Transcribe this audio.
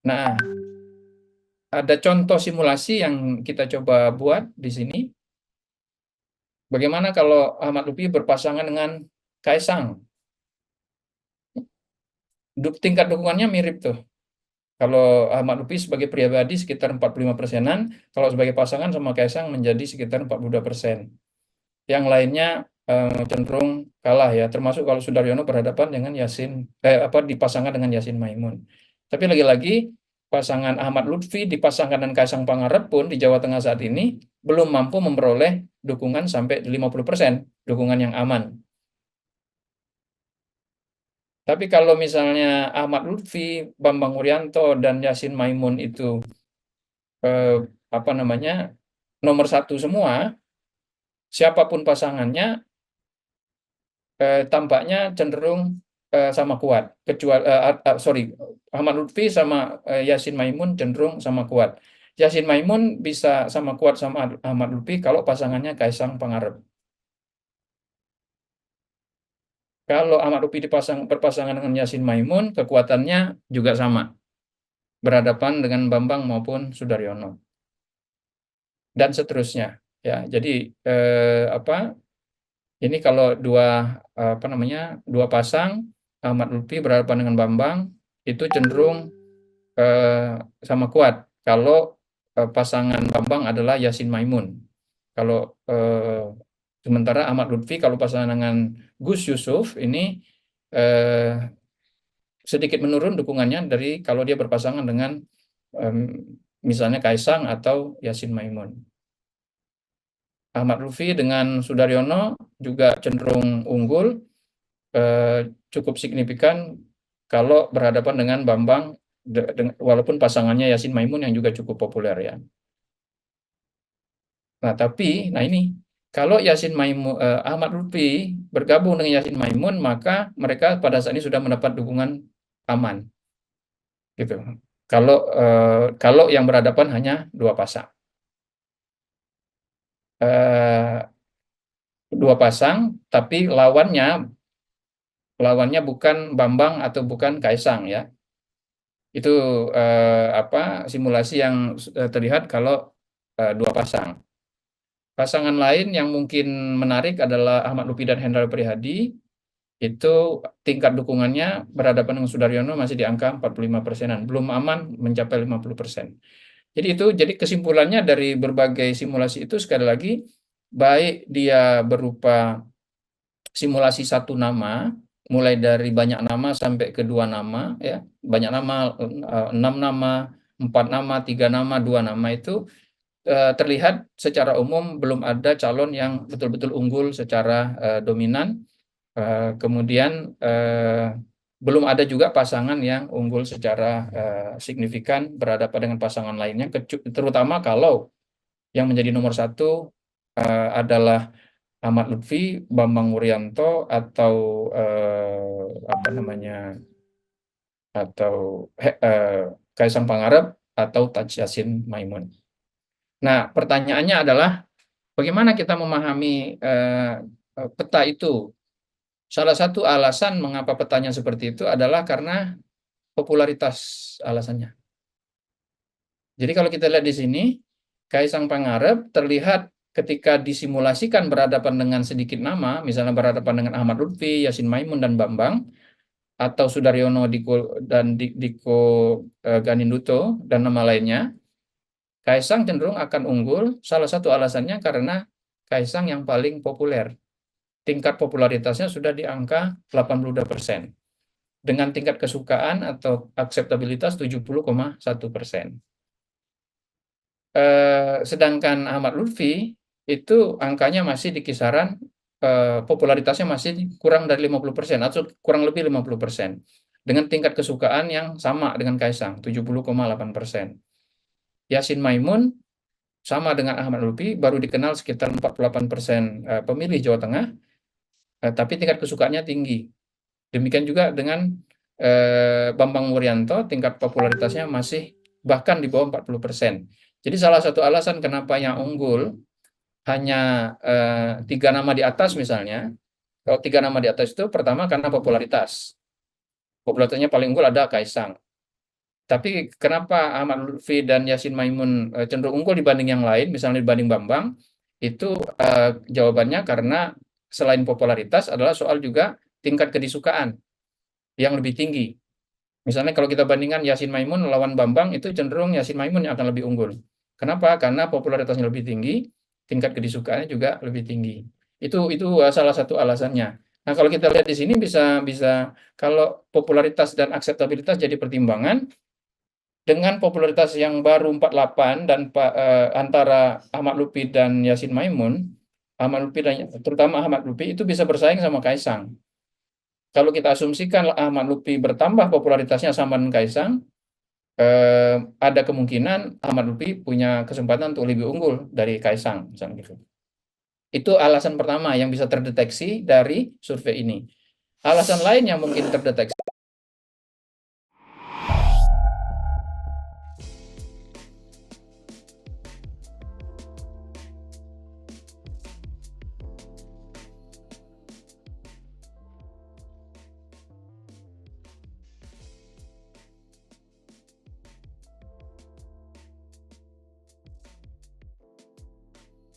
Nah, ada contoh simulasi yang kita coba buat di sini. Bagaimana kalau Ahmad Lutfi berpasangan dengan Kaisang? Tingkat dukungannya mirip tuh. Kalau Ahmad Lutfi sebagai pribadi sekitar 45%-an, kalau sebagai pasangan sama Kaisang menjadi sekitar 42%. Yang lainnya cenderung kalah ya, termasuk kalau Sudaryono berhadapan dengan dipasangkan dengan Yasin Maimun. Tapi lagi-lagi pasangan Ahmad Lutfi dipasangkan dengan Kaisang Pangarep pun di Jawa Tengah saat ini belum mampu memperoleh dukungan sampai 50%, dukungan yang aman. Tapi kalau misalnya Ahmad Lutfi, Bambang Wuryanto, dan Yasin Maimun itu eh, apa namanya nomor satu semua, siapapun pasangannya tampaknya cenderung sama kuat. Kecuali sorry, Ahmad Lutfi sama Yasin Maimun cenderung sama kuat. Yasin Maimun bisa sama kuat sama Ahmad Lutfi kalau pasangannya Kaisang Pangarep. Kalau Ahmad Lutfi berpasangan dengan Yasin Maimun, kekuatannya juga sama, berhadapan dengan Bambang maupun Sudaryono dan seterusnya. Ya, jadi apa? Ini kalau apa namanya dua pasang Ahmad Lutfi berhadapan dengan Bambang itu cenderung eh, sama kuat. Kalau pasangan Bambang adalah Yasin Maimun. Kalau sementara Ahmad Lutfi kalau pasangan dengan Gus Yusuf ini eh, sedikit menurun dukungannya dari kalau dia berpasangan dengan em, misalnya Kaisang atau Yasin Maimun. Ahmad Lutfi dengan Sudaryono juga cenderung unggul, eh, cukup signifikan kalau berhadapan dengan Bambang, walaupun pasangannya Yasin Maimun yang juga cukup populer ya. Nah, tapi, nah ini, kalau Ahmad Lutfi bergabung dengan Yasin Maimun, maka mereka pada saat ini sudah mendapat dukungan aman, gitu. Kalau yang berhadapan hanya Eh, dua pasang, tapi lawannya bukan Bambang atau bukan Kaisang ya. Itu apa simulasi yang terlihat kalau dua pasang. Pasangan lain yang mungkin menarik adalah Ahmad Lutfi dan Hendra Prihadi. Itu tingkat dukungannya berhadapan dengan Sudaryono masih di angka 45%-an, belum aman mencapai 50%. Jadi kesimpulannya dari berbagai simulasi itu sekali lagi baik dia berupa simulasi satu nama, mulai dari banyak nama sampai ke dua nama, ya, banyak nama, enam nama, empat nama, tiga nama, dua nama itu terlihat secara umum belum ada calon yang betul-betul unggul secara dominan. Kemudian belum ada juga pasangan yang unggul secara signifikan berhadapan dengan pasangan lainnya, terutama kalau yang menjadi nomor satu adalah Ahmad Lutfi, Bambang Wuryanto, atau apa namanya, atau Kaisang Pangarep atau Taj Yassin Maimun. Nah, pertanyaannya adalah bagaimana kita memahami peta itu? Salah satu alasan mengapa petanya seperti itu adalah karena popularitas alasannya. Jadi kalau kita lihat di sini, Kaisang Pangarep terlihat ketika disimulasikan berhadapan dengan sedikit nama, misalnya berhadapan dengan Ahmad Lutfi, Yasin Maimun, dan Bambang, atau Sudaryono, Diko Ganinduto, dan nama lainnya, Kaisang cenderung akan unggul. Salah satu alasannya karena Kaisang yang paling populer. Tingkat popularitasnya sudah di angka 82%. Dengan tingkat kesukaan atau akseptabilitas 70,1%. Sedangkan Ahmad Lutfi itu angkanya masih di kisaran popularitasnya masih kurang dari 50% atau kurang lebih 50%. Dengan tingkat kesukaan yang sama dengan Kaisang, 70,8%. Yasin Maimun sama dengan Ahmad Lutfi baru dikenal sekitar 48% pemilih Jawa Tengah, tapi tingkat kesukaannya tinggi. Demikian juga dengan Bambang Wuryanto, tingkat popularitasnya masih bahkan di bawah 40%. Jadi salah satu alasan kenapa yang unggul hanya tiga nama di atas misalnya, kalau tiga nama di atas itu pertama karena popularitas. Popularitasnya paling unggul ada Kaisang. Tapi kenapa Ahmad Lutfi dan Yasin Maimun cenderung unggul dibanding yang lain, misalnya dibanding Bambang? Itu jawabannya karena selain popularitas adalah soal juga tingkat kedisukaan yang lebih tinggi. Misalnya kalau kita bandingkan Yasin Maimun lawan Bambang, itu cenderung Yasin Maimun yang akan lebih unggul. Kenapa? Karena popularitasnya lebih tinggi, tingkat kedisukaannya juga lebih tinggi. Itu salah satu alasannya. Nah, kalau kita lihat di sini bisa bisa kalau popularitas dan akseptabilitas jadi pertimbangan, dengan popularitas yang baru 48 dan antara Ahmad Lutfi dan Yasin Maimun, Ahmad Lutfi dan terutama Ahmad Lutfi itu bisa bersaing sama Kaisang. Kalau kita asumsikan Ahmad Lutfi bertambah popularitasnya sama dengan Kaisang, ada kemungkinan Ahmad Lutfi punya kesempatan untuk lebih unggul dari Kaisang, misalnya gitu. Itu alasan pertama yang bisa terdeteksi dari survei ini. Alasan lain yang mungkin terdeteksi